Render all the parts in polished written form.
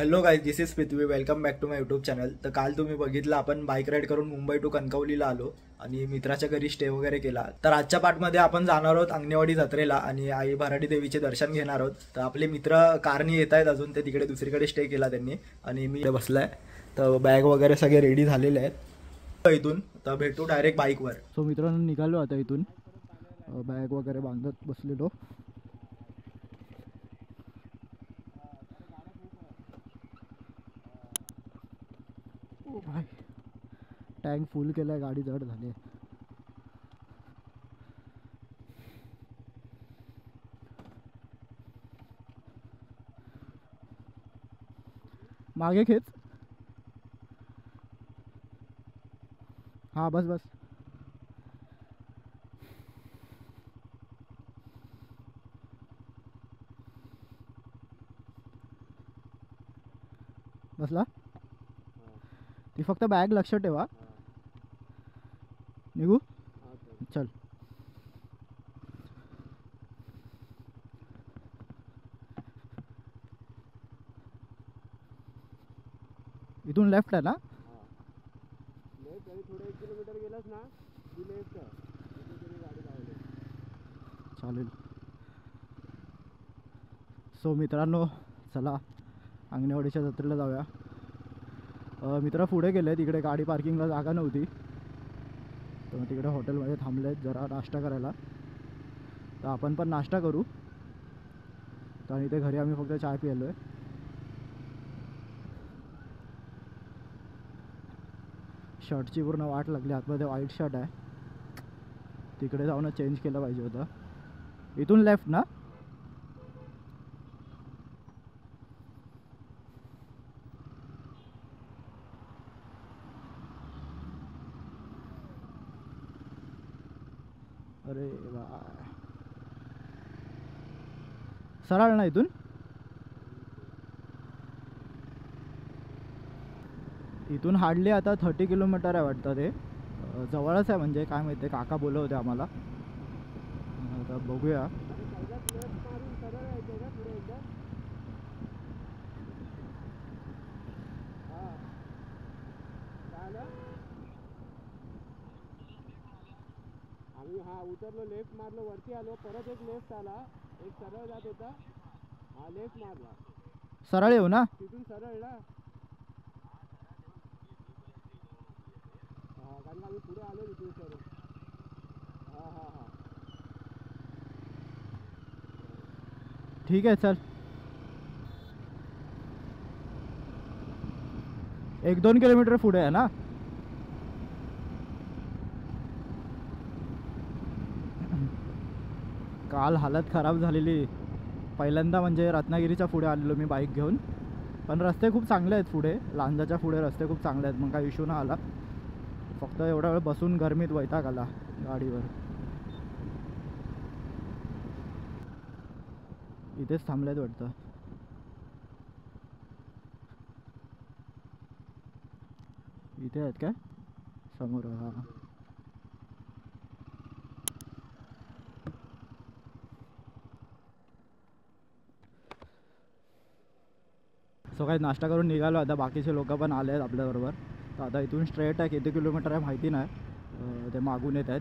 Hello guys, this is Prithvi. Welcome back to my YouTube channel. तर काल तुम्ही बघितलं आपण बाईक राईड करून मुंबई टू कणकवलीला आलो आणि मित्राच्या घरी स्टे वगैरे केला. तर आजच्या पार्टमध्ये आपण जाणार आहोत अंगणेवाडी जत्रेला आणि आई भराडी देवीचे दर्शन घेणार आहोत. तर आपले मित्र कारनी येत आहेत, अजून ते तिकडे दुसरीकडे स्टे केला त्यांनी आणि मी बसलाय. तर बॅग वगैरे सगळे रेडी झालेले आहेत इथून. तर भेटू डायरेक्ट बाईकवर. सो मित्रांनो निघालो आता इथून, बॅग वगैरे बांधत बसलेलो. भाई टँक फुल केलाय, गाडी जड झाली. मागे खेच. हा बस बस. बसला. ती फक्त बॅग लक्ष ठेवा. निघू. चल. इथून लेफ्ट आहे ना. थोडं 1 किलोमीटर गेलास ना की लेफ्ट आहे, गाडी लावली. चालेल. सो मित्रांनो चला अंगणेवाडीच्या जत्रेला जाऊया. मित्र पुढे गेले, तिकडे गाडी पार्किंगला जागा नव्हती, तर मग तिकडे हॉटेलमध्ये थांबलेत जरा नाश्ता करायला. तर आपण पण नाश्ता करू. तर आणि ते घरी आम्ही फक्त चाय प्यायलो आहे. शर्टची पूर्ण वाट लागली. आतमध्ये व्हाईट शर्ट आहे, तिकडे जाऊन चेंज केलं पाहिजे होतं. इथून लेफ्ट ना. अरे वा, सरळ ना इथून. इथून हार्डली आता 30 किलोमीटर आहे वाटतं. ते जवळच आहे, म्हणजे काय माहिती, काका बोलत होते आम्हाला. आता बघूया. हा उतरलो, लेफ्ट मारलो, वरती आलो, परत एक लेफ्ट आला, एक सरळ जात होता, हा लेफ्ट मारला. सरळ येऊ ना तिथून सरळ ना. हा कारण आम्ही पुढे आलो तिथून सरळ. हा हा हा ठीक आहे चल. 1-2 किलोमीटर पुढे आहे ना. काल हालत खराब झालेली. पहिल्यांदा म्हणजे रत्नागिरीच्या पुढे आलेलो मी बाईक घेऊन, पण रस्ते खूप चांगले आहेत पुढे. लांजाच्या पुढे रस्ते खूप चांगले आहेत, मग काही इश्यू नाही आला. फक्त एवढा वेळ बसून गरमीत वैताग आला गाडीवर. इथेच थांबलेत वाटतं. इथे आहेत काय समोर. हा सो काही नाश्ता करून निघालो आता. बाकीचे लोक पण आले आहेत आपल्याबरोबर. तर आता इथून स्ट्रेट आहे, किती किलोमीटर आहे माहिती नाही, ते मागून येत आहेत.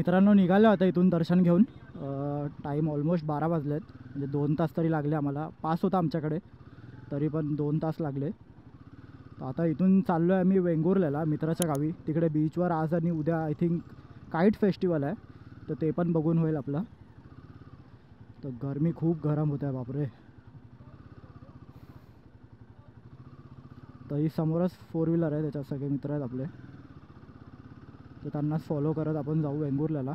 मित्रांनो निघालो आता इथून दर्शन घेऊन. टाईम ऑलमोस्ट 12 वाजलेत, म्हणजे 2 तास तरी लागले आम्हाला. पास होता आमच्याकडे तरी पण 2 तास लागले. तर आता इथून चाललो आहे आम्ही वेंगुर्ल्याला मित्राच्या गावी. तिकडे बीचवर आज आणि उद्या आय थिंक काईट फेस्टिवल आहे, तर ते पण बघून होईल आपलं. तर गरमी खूप गरम होत आहे बापरे. तर ही समोरच 4 व्हीलर आहे, त्याच्यात सगळे मित्र आहेत आपले. तर त्यांनाच फॉलो करत आपण जाऊ वेंगुर्ल्याला.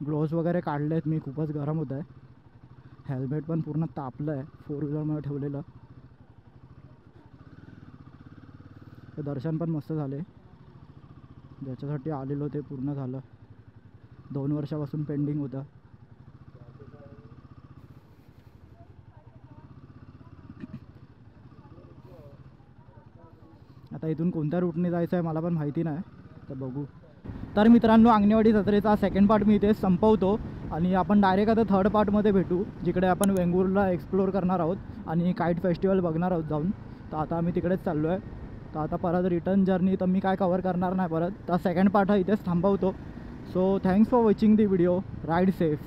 ग्लोव्ज वगैरे काढले आहेत मी, खूपच गरम होत आहे. हेल्मेट पण पूर्ण तापलं आहे 4 व्हीलरमध्ये ठेवलेलं. तर दर्शन पण मस्त झाले, ज्याच्यासाठी आलेलो ते पूर्ण झालं. 2 वर्षापासून पेंडिंग होतं. आता इथून कोणत्या रूटने जायचं आहे मला पण माहिती नाही, तर बघू. तर मित्रांनो अंगणेवाडी जत्रेचा सेकंड पार्ट मी इथे संपवतो आणि आपण डायरेक्ट आता थर्ड पार्टमध्ये भेटू, जिकडे आपण वेंगुर्ला एक्सप्लोर करणार आहोत आणि काईट फेस्टिवल बघणार आहोत जाऊन. तर आता आम्ही तिकडेच चाललो आहे. तर आता परत रिटर्न जर्नी तर मी काय कवर करणार नाही परत. तर सेकंड पार्ट हा इथेच थांबवतो. So thanks for watching the video. Ride safe.